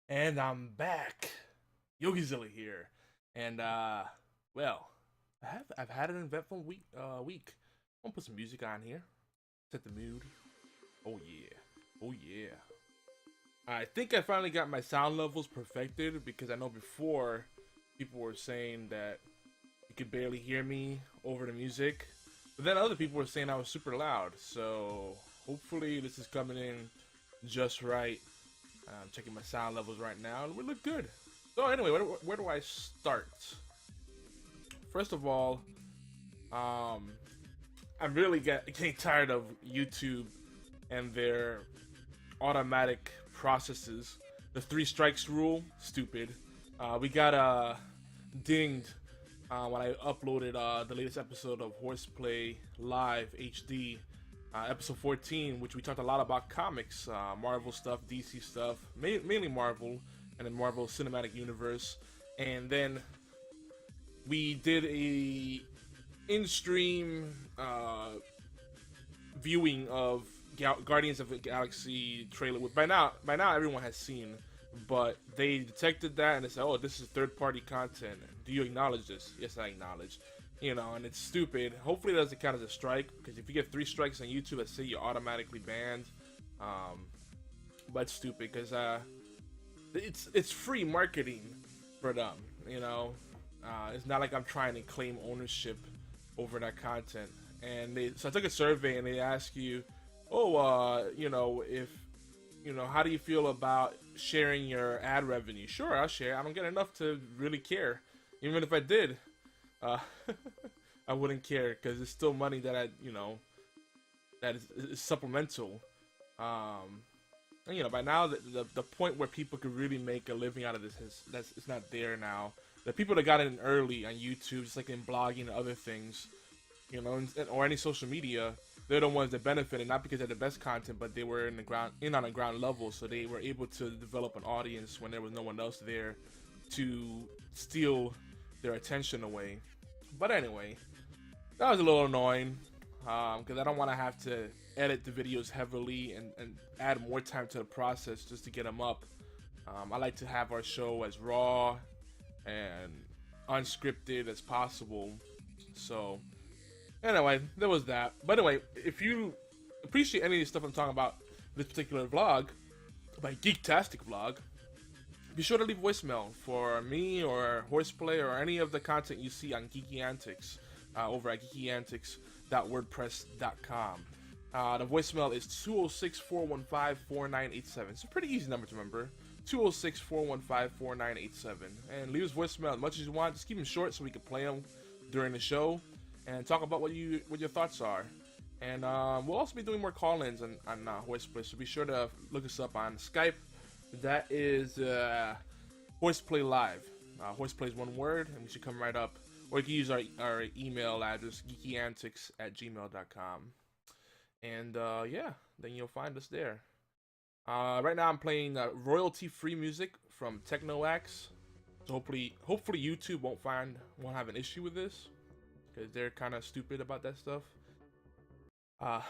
And I'm back. Yogizilla here. And well, I've had an eventful week. I'm gonna put some music on here. Set the mood. Oh yeah. Oh yeah. I think I finally got my sound levels perfected because I know before people were saying that you could barely hear me over the music. But then other people were saying I was super loud. So hopefully this is coming in just right. I'm checking my sound levels right now, and we look good. So anyway, where do I start? First of all, I'm really getting tired of YouTube and their automatic processes. The three strikes rule, stupid. We got dinged when I uploaded the latest episode of HorsePLAY Live HD, episode 14, which we talked a lot about comics, Marvel stuff, DC stuff, mainly Marvel, and then Marvel Cinematic Universe. And then we did a in-stream viewing of Guardians of the Galaxy trailer, which by now everyone has seen. But they detected that and they said, "Oh, this is third-party content. Do you acknowledge this?" Yes, I acknowledge. You know, and it's stupid. Hopefully, it doesn't count as a strike because if you get 3 strikes on YouTube, let's say you're automatically banned. But it's stupid because it's free marketing for them. You know, it's not like I'm trying to claim ownership over that content. And so I took a survey and they ask you, "Oh, you know, if how do you feel about sharing your ad revenue?" Sure, I'll share. I don't get enough to really care. Even if I did, uh, I wouldn't care because it's still money that that is supplemental. And, by now the point where people could really make a living out of this it's not there now. The people that got in early on YouTube, just like in blogging and other things, or any social media, they're the ones that benefited, not because they're the best content, but they were in on a ground level, so they were able to develop an audience when there was no one else there to steal their attention away. But anyway, that was a little annoying because I don't want to have to edit the videos heavily and add more time to the process just to get them up. I like to have our show as raw and unscripted as possible. So anyway, there was that. But anyway, if you appreciate any of the stuff I'm talking about this particular vlog, my Geektastic vlog, be sure to leave voicemail for me or Horseplay or any of the content you see on Geeky Antics over at geekyantics.wordpress.com. The voicemail is 206-415-4987. It's a pretty easy number to remember. 206-415-4987. And leave us voicemail as much as you want. Just keep them short so we can play them during the show and talk about what your thoughts are. And we'll also be doing more call-ins on Horseplay, so be sure to look us up on Skype. That is HorsePLAY Live. HorsePLAY is one word, and we should come right up. Or you can use our email address, geekyantics@gmail.com. And yeah, then you'll find us there. Right now I'm playing royalty-free music from TechnoAxe. So hopefully YouTube won't have an issue with this, because they're kind of stupid about that stuff. But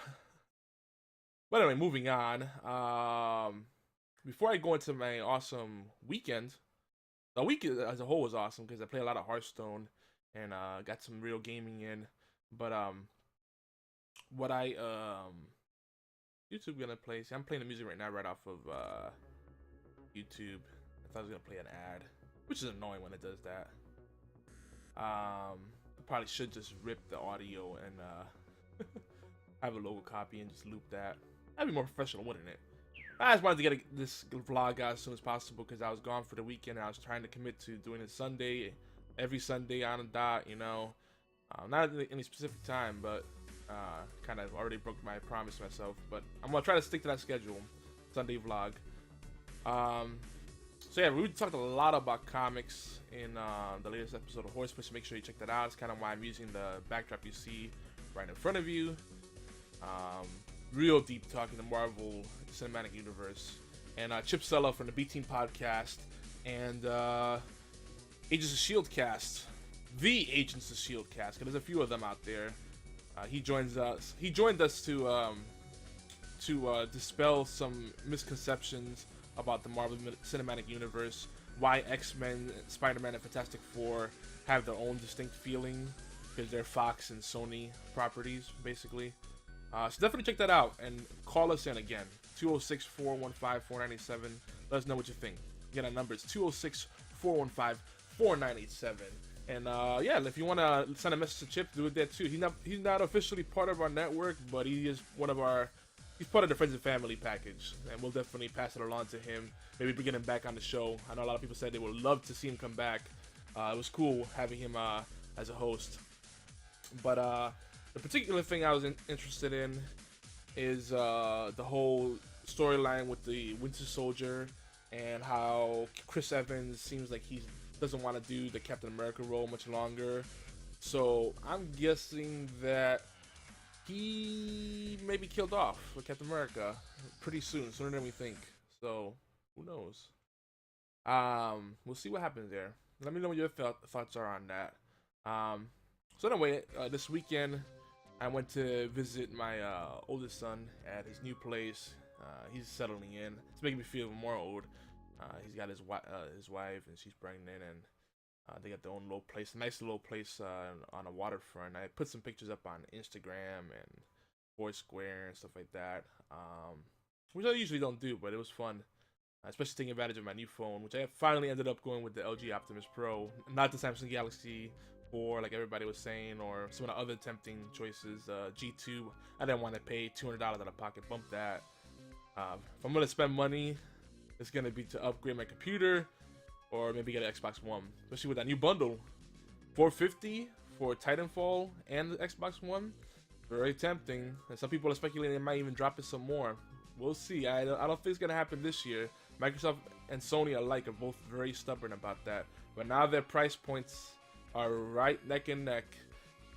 anyway, moving on. Before I go into my awesome weekend, the week as a whole was awesome because I played a lot of Hearthstone and got some real gaming in. But what YouTube gonna play? See, I'm playing the music right now right off of YouTube. I thought I was gonna play an ad, which is annoying when it does that. I probably should just rip the audio and have a logo copy and just loop that. That'd be more professional, wouldn't it? I just wanted to get this vlog out as soon as possible because I was gone for the weekend and I was trying to commit to doing it every Sunday on a dot, not at any specific time, but kind of already broke my promise to myself. But I'm gonna try to stick to that schedule, Sunday vlog. So yeah, we talked a lot about comics in the latest episode of HorsePLAY, so make sure you check that out. It's kind of why I'm using the backdrop you see right in front of you. Real deep talk in the Marvel Cinematic Universe. And Chip Sella from the B Team podcast and Agents of S.H.I.E.L.D. cast. The Agents of S.H.I.E.L.D. cast, because there's a few of them out there. He joined us to dispel some misconceptions about the Marvel Cinematic Universe, why X-Men, Spider-Man, and Fantastic Four have their own distinct feeling, because they're Fox and Sony properties, basically. So definitely check that out, and call us in again, 206-415-4987. Let us know what you think. Again, our number is 206-415-4987. And yeah, if you want to send a message to Chip, do it there too. He's not officially part of our network, but he is he's part of the Friends and Family package, and we'll definitely pass it along to him. Maybe bring him back on the show. I know a lot of people said they would love to see him come back. It was cool having him as a host. But the particular thing I was interested in is the whole storyline with the Winter Soldier, and how Chris Evans seems like he doesn't want to do the Captain America role much longer. So I'm guessing that he may be killed off with Captain America pretty soon, sooner than we think. So who knows? We'll see what happens there. Let me know what your thoughts are on that. So anyway, this weekend I went to visit my oldest son at his new place. He's settling in. It's making me feel more old. He's got his wife, and she's pregnant, and they got their own little place, a nice little place on a waterfront. I put some pictures up on Instagram and Foursquare and stuff like that, which I usually don't do, but it was fun, especially taking advantage of my new phone, which I finally ended up going with the LG Optimus Pro, not the Samsung Galaxy 4 like everybody was saying, or some of the other tempting choices. G2, I didn't want to pay $200 out of pocket, bump that. If I'm going to spend money, it's going to be to upgrade my computer, or maybe get an Xbox One, especially with that new bundle. $450 for Titanfall and the Xbox One, very tempting. And some people are speculating they might even drop it some more. We'll see. I don't think it's going to happen this year. Microsoft and Sony alike are both very stubborn about that. But now their price points are right neck and neck.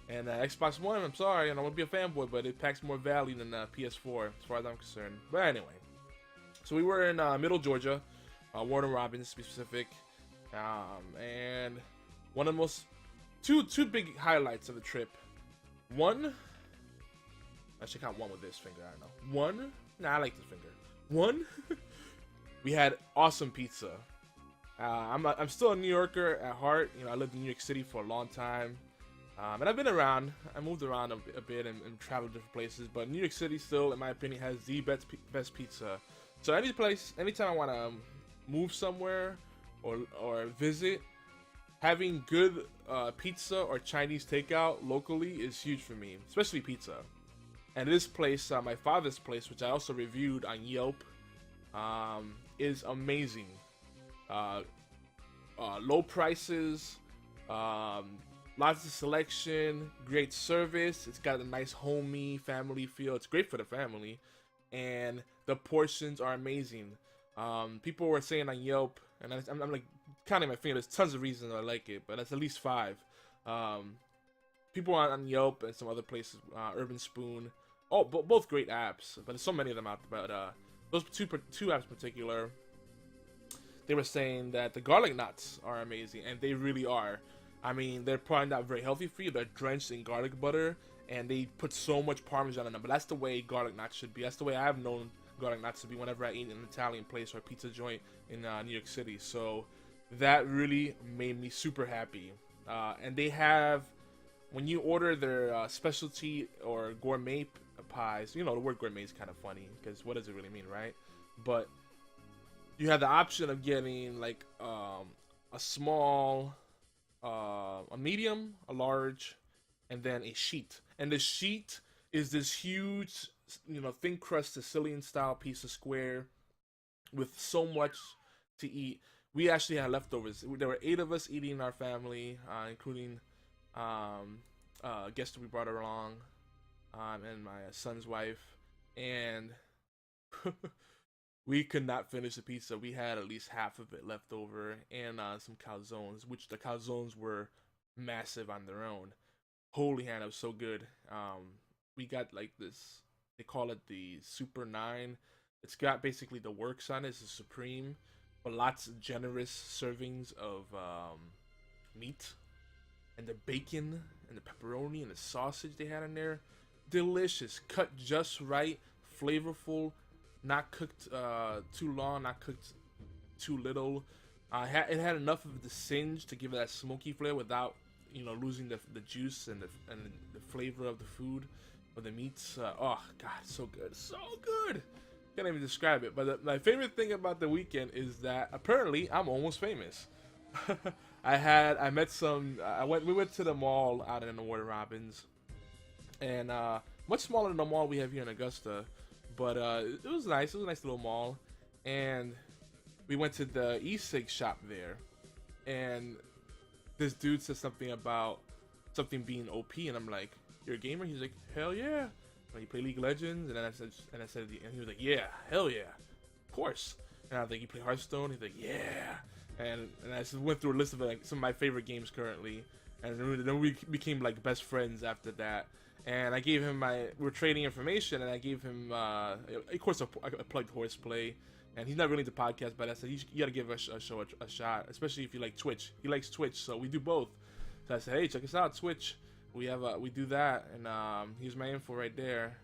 And Xbox One, I'm sorry, I don't want to be a fanboy, but it packs more value than PS4 as far as I'm concerned. But anyway, so we were in Middle Georgia, Warden Robins to be specific, and one of the most two big highlights of the trip. One, I should count one with this finger. I don't know. One, nah, I like this finger. One, we had awesome pizza. I'm still a New Yorker at heart. You know, I lived in New York City for a long time. And I've been around. I moved around a bit and traveled different places. But New York City still, in my opinion, has the best pizza. So anytime I want to move somewhere or visit, having good pizza or Chinese takeout locally is huge for me, especially pizza. And this place, my father's place, which I also reviewed on Yelp, is amazing. Low prices, lots of selection, great service. It's got a nice homey family feel. It's great for the family, and the portions are amazing. People were saying on Yelp, and I'm like counting my fingers. There's tons of reasons I like it, but that's at least 5. People on Yelp and some other places, Urban Spoon, both great apps, but there's so many of them out there. But those two apps in particular, they were saying that the garlic knots are amazing, and they really are. I mean, they're probably not very healthy for you. They're drenched in garlic butter, and they put so much Parmesan in them. But that's the way garlic knots should be. That's the way I've known garlic knots to be whenever I eat in an Italian place or a pizza joint in New York City. So that really made me super happy. And they have, when you order their specialty or gourmet pies, you know, the word gourmet is kind of funny because what does it really mean, right? But you have the option of getting like a small, a medium, a large, and then a sheet. And the sheet is this huge, you know, thin crust Sicilian style piece of square with so much to eat. We actually had leftovers. There were 8 of us eating in our family, including guests that we brought along, and my son's wife, and we could not finish the pizza. We had at least half of it left over, and some calzones, which the calzones were massive on their own. Holy hand, it was so good. We got like this, they call it the Super 9. It's got basically the works on it. It's a Supreme, but lots of generous servings of meat, and the bacon, and the pepperoni, and the sausage they had in there. Delicious, cut just right, flavorful, not cooked too long, not cooked too little. It had enough of the singe to give it that smoky flavor without, you know, losing the juice and the flavor of the food or the meats. Oh God, so good, so good. Can't even describe it. But my favorite thing about the weekend is that apparently I'm almost famous. I met some. We went to the mall out in Warner Robins, and much smaller than the mall we have here in Augusta, but it was nice. It was a nice little mall, and we went to the e-cig shop there, and this dude said something about something being OP, and I'm like, "You're a gamer?" He's like, "Hell yeah!" When you play League of Legends, and then and he was like, "Yeah, hell yeah, of course." And I was like, "You play Hearthstone?" He's like, "Yeah." And I just went through a list of like some of my favorite games currently, and then we became like best friends after that. And I gave him we're trading information, and I gave him, of course, I plugged HorsePLAY, and he's not really into podcasts, but I said you gotta give a show a shot, especially if you like Twitch. He likes Twitch, so we do both. So I said, hey, check us out, Twitch. We do that, and here's my info right there.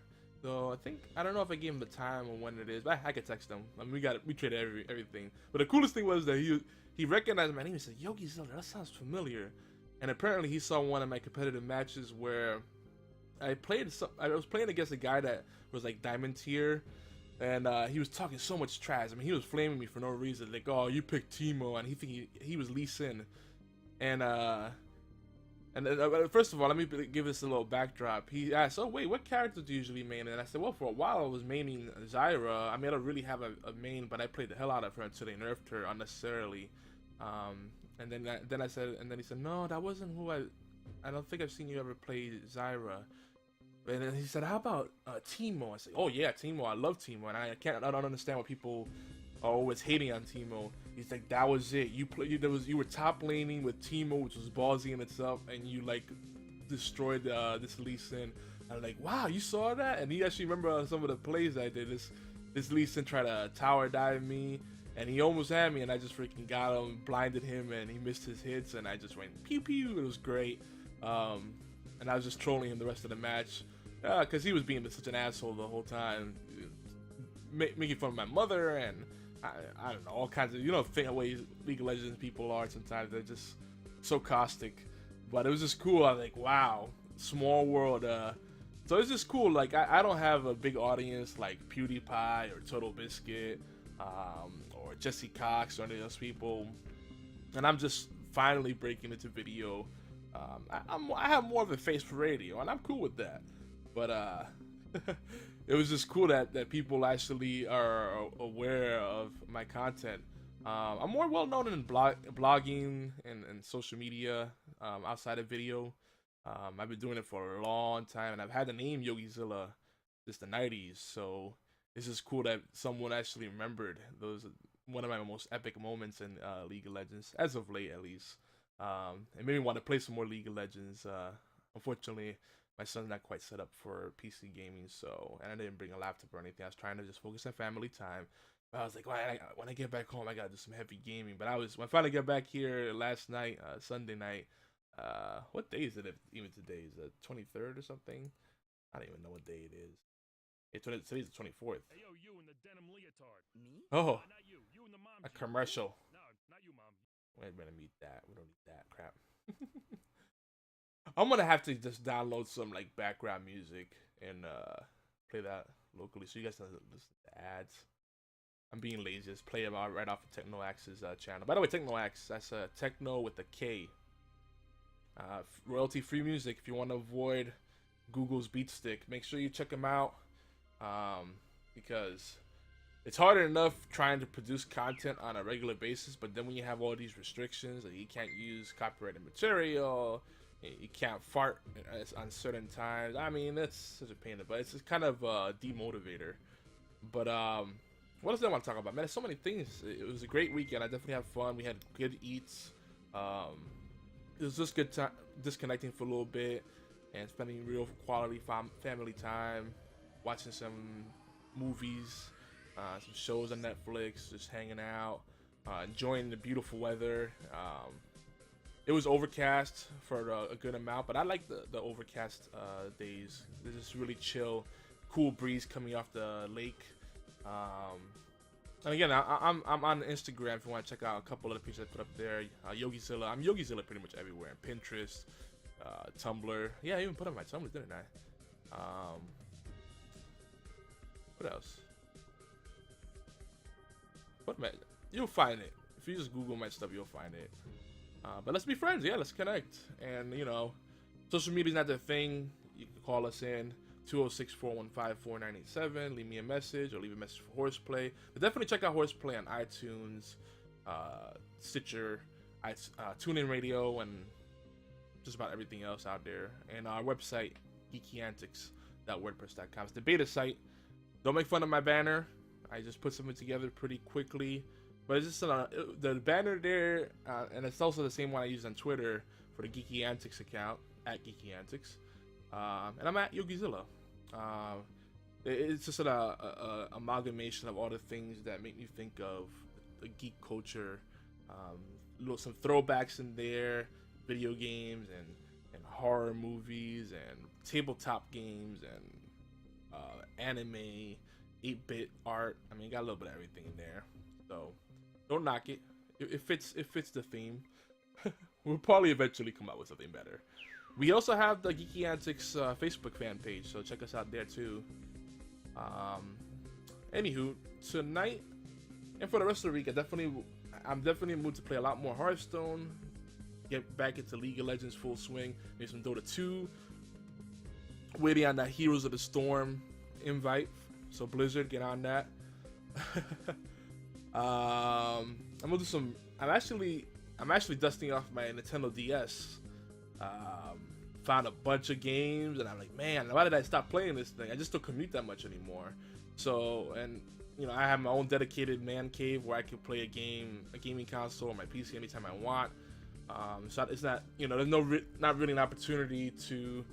So I don't know if I gave him the time or when it is, but I could text him. I mean, we traded everything. But the coolest thing was that he recognized my name. He said, Yogizilla, that sounds familiar. And apparently he saw one of my competitive matches where I was playing against a guy that was like diamond tier, and he was talking so much trash. I mean, he was flaming me for no reason, like, "Oh, you picked Teemo," and he was Lee Sin, and first of all, let me give this a little backdrop. He asked, "Oh wait, what character do you usually main?" And I said, "Well, for a while I was maining Zyra. I mean, I don't really have a main, but I played the hell out of her until they nerfed her unnecessarily." And then he said, "No, that wasn't who I don't think I've seen you ever play Zyra." And then he said, "How about Teemo?" I said, "Oh yeah, Teemo. I love Teemo, and I don't understand why people are always hating on Teemo." He's like, "That was it. You were top laning with Teemo, which was ballsy in itself, and you like destroyed this Lee Sin." I'm like, "Wow, you saw that?" And he actually remember some of the plays I did. This Lee Sin tried to tower dive me, and he almost had me, and I just freaking got him, blinded him, and he missed his hits, and I just went pew pew. It was great. And I was just trolling him the rest of the match. Because he was being such an asshole the whole time, making fun of my mother, and I don't know, all kinds of, you know, ways League of Legends people are sometimes. They're just so caustic. But it was just cool. I was like, wow, small world. So it's just cool. Like, I don't have a big audience like PewDiePie or Total Biscuit or Jesse Cox or any of those people. And I'm just finally breaking into video. I have more of a face for radio, and I'm cool with that. But it was just cool that people actually are aware of my content. I'm more well known in blogging and social media outside of video. I've been doing it for a long time, and I've had the name Yogizilla since the 90s. So it's just cool that someone actually remembered those. One of my most epic moments in League of Legends, as of late at least. It made me want to play some more League of Legends. Unfortunately, my son's not quite set up for PC gaming, and I didn't bring a laptop or anything. I was trying to just focus on family time. But I was like, when I get back home, I gotta do some heavy gaming. But when I finally got back here last night, Sunday night, what day is it even today? Is it 23rd or something? I don't even know what day it is. Today's the 24th. Hey, yo, you in the denim leotard. Me? Oh, Not you. You in the mom a jeans. commercial. No, not you, mom. We're gonna meet that. We don't need that crap. I'm gonna have to just download some like background music and play that locally, so you guys can listen to ads. I'm being lazy. Just play them right off of TechnoAxe's channel. By the way, TechnoAxe, that's techno with a K. Royalty-free music. If you want to avoid Google's Beatstick, make sure you check them out. Because it's hard enough trying to produce content on a regular basis, but then when you have all these restrictions, like you can't use copyrighted material, you can't fart on certain times. I mean, that's such a pain in the butt. It's just kind of a demotivator. But what else do I want to talk about? Man, there's so many things. It was a great weekend. I definitely had fun. We had good eats. It was just good time disconnecting for a little bit and spending real quality family time, watching some movies, some shows on Netflix, just hanging out, enjoying the beautiful weather. It was overcast for a good amount, but I like the overcast days. There's this really chill, cool breeze coming off the lake. And again, I'm on Instagram if you want to check out a couple of the pictures I put up there. YogiZilla. I'm YogiZilla pretty much everywhere. Pinterest, Tumblr. Yeah, I even put up my Tumblr, didn't I? What else? You'll find it. If you just Google my stuff, you'll find it. But let's be friends. Yeah, let's connect. And, you know, social media's not the thing. You can call us in 206-415-4987. Leave me a message or leave a message for HorsePLAY. But definitely check out HorsePLAY on iTunes, Stitcher, TuneIn Radio, and just about everything else out there. And our website, geekyantics.wordpress.com. It's the beta site. Don't make fun of my banner. I just put something together pretty quickly. But it's just the banner there, and it's also the same one I use on Twitter for the Geeky Antics account, at Geeky Antics. And I'm at YogiZilla. It's just an amalgamation of all the things that make me think of the geek culture. Some throwbacks in there, video games and horror movies and tabletop games and anime, 8-bit art. I mean, got a little bit of everything in there. So don't knock it. It fits the theme. We'll probably eventually come out with something better. We also have the Geeky Antics Facebook fan page, so check us out there too. Anywho, tonight and for the rest of the week, I'm definitely in the mood to play a lot more Hearthstone. Get back into League of Legends full swing. Maybe some Dota 2. Waiting on that Heroes of the Storm invite. So Blizzard, get on that. I'm gonna do some. I'm actually dusting off my Nintendo DS. Found a bunch of games, and I'm like, man, why did I stop playing this thing? I just don't commute that much anymore. So, and you know, I have my own dedicated man cave where I can play a gaming console or my PC anytime I want. So it's not, you know, there's not really an opportunity to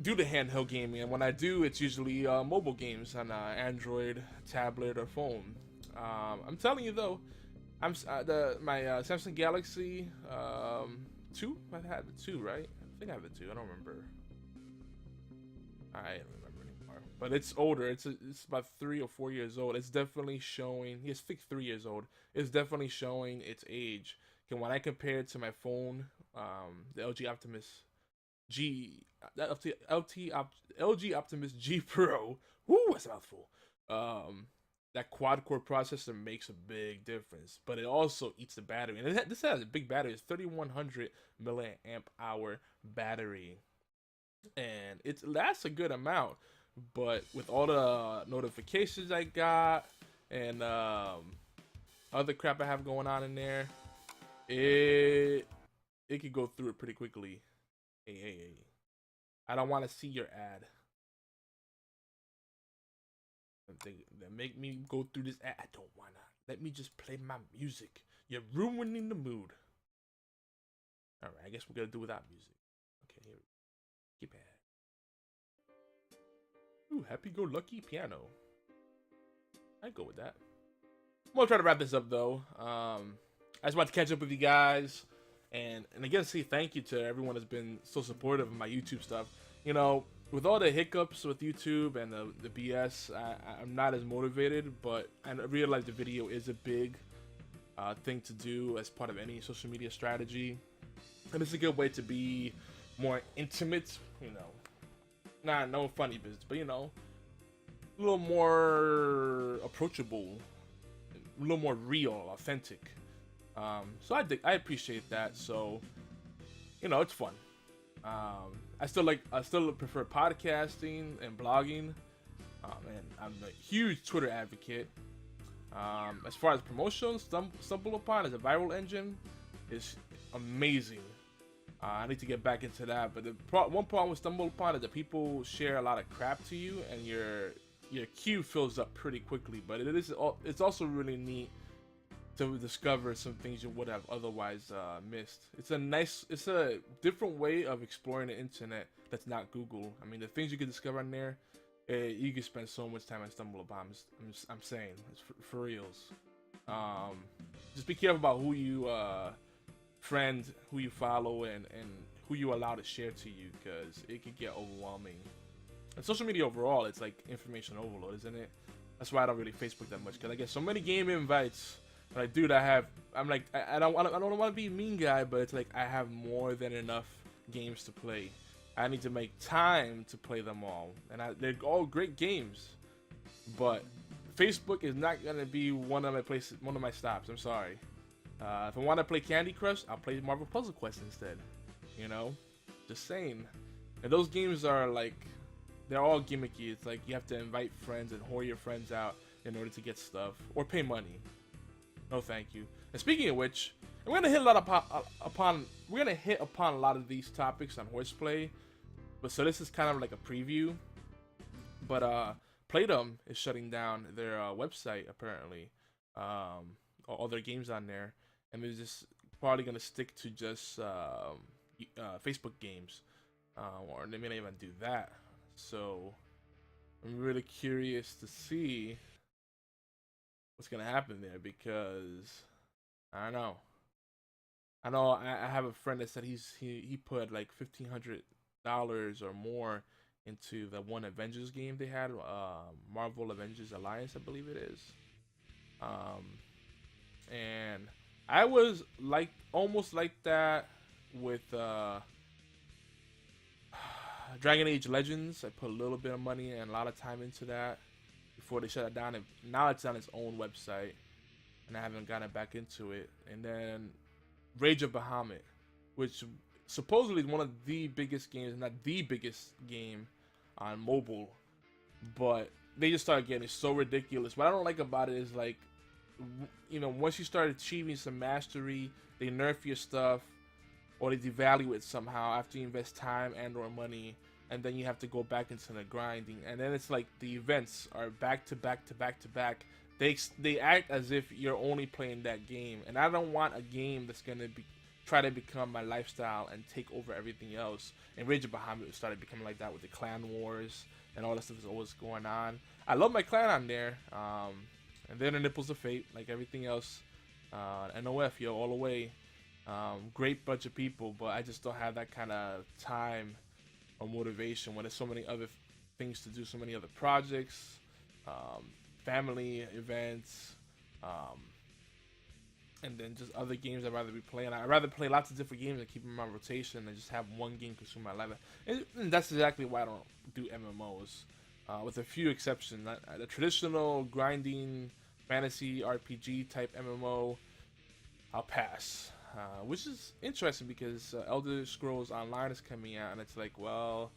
do the handheld gaming, and when I do, it's usually mobile games on Android, tablet, or phone. I'm telling you though, my Samsung Galaxy 2. I had the 2, right? I think I have the 2. I don't remember. I don't remember anymore. But it's older. It's about 3 or 4 years old. It's definitely showing. It's 3 years old. It's definitely showing its age. And when I compare it to my phone, the LG Optimus G, LG Optimus G Pro. Woo, that's a mouthful. That quad-core processor makes a big difference, but it also eats the battery. And this has a big battery. It's 3,100 milliamp hour battery, and it lasts a good amount. But with all the notifications I got and other crap I have going on in there, it could go through it pretty quickly. Hey. I don't want to see your ad. That make me go through this ad. I don't wanna. Let me just play my music. You're ruining the mood. Alright, I guess we're gonna do without music. Okay, here we go. Keep ad. Ooh, happy-go-lucky piano. I'd go with that. I'm gonna try to wrap this up though. I just want to catch up with you guys and again say thank you to everyone that's been so supportive of my YouTube stuff. You know, with all the hiccups with YouTube and the BS, I'm not as motivated, but I realize the video is a big thing to do as part of any social media strategy. And it's a good way to be more intimate, you know. No funny business, but you know, a little more approachable, a little more real, authentic. So I appreciate that. So, you know, it's fun. I still prefer podcasting and blogging, and I'm a huge Twitter advocate. As far as promotions, StumbleUpon as a viral engine is amazing. I need to get back into that, but one problem with StumbleUpon is that people share a lot of crap to you, and your queue fills up pretty quickly. But it's also really neat to discover some things you would have otherwise missed. It's a different way of exploring the internet that's not Google. I mean, the things you can discover on there, you can spend so much time on StumbleUpon. I'm saying, it's for reals. Just be careful about who you friend, who you follow, and who you allow to share to you, because it can get overwhelming. And social media overall, it's like information overload, isn't it? That's why I don't really Facebook that much, because I get so many game invites. Like, dude, I'm like, I don't want to be a mean guy, but it's like I have more than enough games to play. I need to make time to play them all, and they're all great games. But Facebook is not gonna be one of my stops. I'm sorry. If I want to play Candy Crush, I'll play Marvel Puzzle Quest instead. You know, just saying. And those games are like, they're all gimmicky. It's like you have to invite friends and whore your friends out in order to get stuff or pay money. No, thank you. And speaking of which, we're gonna hit upon a lot of these topics on Horseplay. But so this is kind of like a preview. But Playdom is shutting down their website apparently. All their games on there, and they're just probably gonna stick to just Facebook games, or they may not even do that. So I'm really curious to see what's gonna happen there, because I don't know. I have a friend that said he put like $1,500 or more into the one Avengers game they had, Marvel Avengers Alliance, I believe it is. And I was like almost like that with Dragon Age Legends. I put a little bit of money and a lot of time into that before they shut it down, and now it's on its own website, and I haven't gotten back into it. And then Rage of Bahamut, which supposedly is one of the biggest games, not the biggest game on mobile, but they just started getting so ridiculous. What I don't like about it is, like, you know, once you start achieving some mastery, they nerf your stuff, or they devalue it somehow after you invest time and or money, and then you have to go back into the grinding. And then it's like the events are back to back to back to back. They act as if you're only playing that game, and I don't want a game that's gonna try to become my lifestyle and take over everything else. And Rage of Bahamut started becoming like that with the clan wars and all that stuff is always going on. I love my clan on there, and then the Nipples of Fate, like everything else. NOF, yo, all the way. Great bunch of people, but I just don't have that kind of time or motivation when there's so many other things to do, so many other projects, family events, and then just other games I'd rather be playing. I'd rather play lots of different games and keep them in my rotation than just have one game consume my life. And that's exactly why I don't do MMOs, with a few exceptions. The traditional grinding fantasy RPG type MMO, I'll pass. Which is interesting because Elder Scrolls Online is coming out, and it's like, well,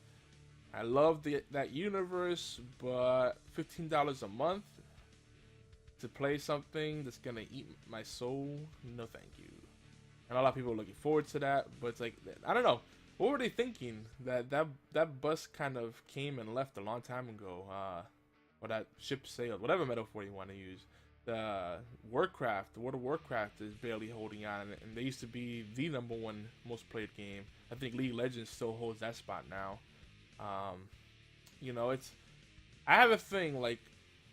I love that universe, but $15 a month to play something that's gonna eat my soul, no thank you. And a lot of people are looking forward to that, but it's like, I don't know, what were they thinking? That bus kind of came and left a long time ago, or that ship sailed, whatever metaphor you want to use. The World of Warcraft is barely holding on, and they used to be the #1 most played game. I think League of Legends still holds that spot now. You know, I have a thing, like,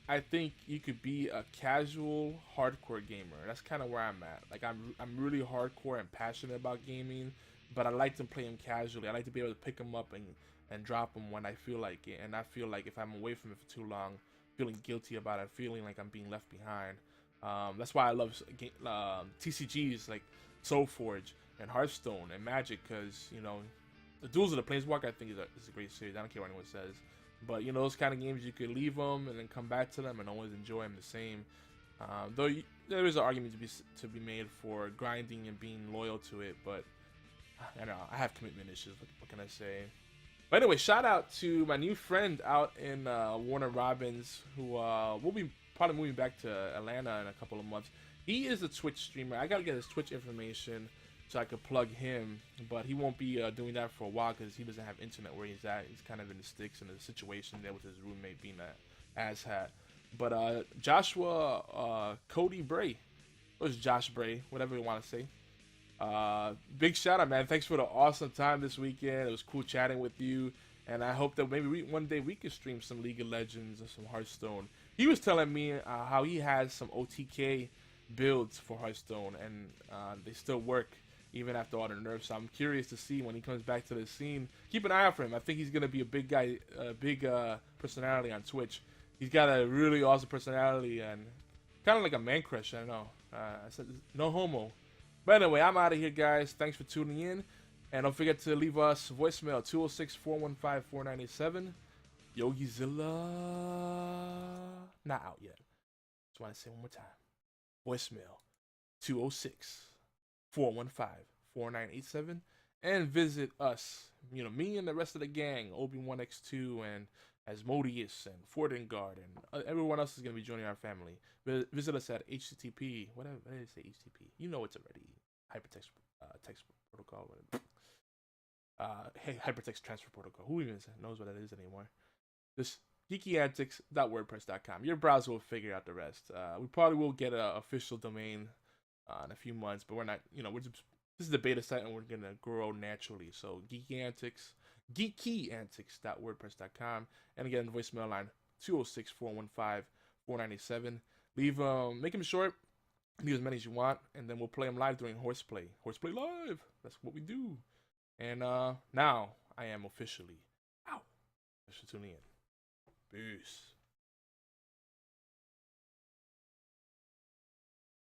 I think you could be a casual hardcore gamer. That's kind of where I'm at. Like, I'm really hardcore and passionate about gaming, but I like to play them casually. I like to be able to pick them up and drop them when I feel like it. And I feel like if I'm away from it for too long, feeling guilty about it, feeling like I'm being left behind. That's why I love TCGs like Soulforge and Hearthstone and Magic, because, you know, the Duels of the Planeswalker, I think is a great series. I don't care what anyone says. But, you know, those kind of games, you could leave them and then come back to them and always enjoy them the same. Though there is an argument to be made for grinding and being loyal to it, but I don't know, I have commitment issues. What can I say? But anyway, shout out to my new friend out in Warner Robins, who will be probably moving back to Atlanta in a couple of months. He is a Twitch streamer. I gotta get his Twitch information so I could plug him, but he won't be doing that for a while because he doesn't have internet where he's at. He's kind of in the sticks in a situation there with his roommate being an asshat. But Joshua Cody Bray, or Josh Bray, whatever you want to say. Big shout out, man. Thanks for the awesome time this weekend. It was cool chatting with you, and I hope that maybe one day we can stream some League of Legends or some Hearthstone. He was telling me how he has some OTK builds for Hearthstone, and they still work even after all the nerfs. So I'm curious to see when he comes back to the scene. Keep an eye out for him. I think he's gonna be a big guy, big personality on Twitch. He's got a really awesome personality and kind of like a man crush. I know. I said no homo. But anyway, I'm out of here, guys. Thanks for tuning in. And don't forget to leave us voicemail 206-415-4987. Yogizilla. Not out yet. Just want to say one more time. Voicemail 206-415-4987. And visit us, me and the rest of the gang, Obi-Wan X2 and Asmodeus and Fordengard and everyone else is going to be joining our family. Visit us at HTTP, whatever did I say HTTP? You know it's already hypertext text protocol. Hey, hypertext transfer protocol. Who even knows what that is anymore? Just geekyantics.wordpress.com. Your browser will figure out the rest. We probably will get an official domain in a few months, but we're not, this is the beta site and we're going to grow naturally. So geekyantics.wordpress.com. And again, voicemail line 206-415-4987. Make them short. Leave as many as you want, and then we'll play them live during HorsePLAY. HorsePLAY live. That's what we do. And now I am officially out. Thanks for tuning in. Peace.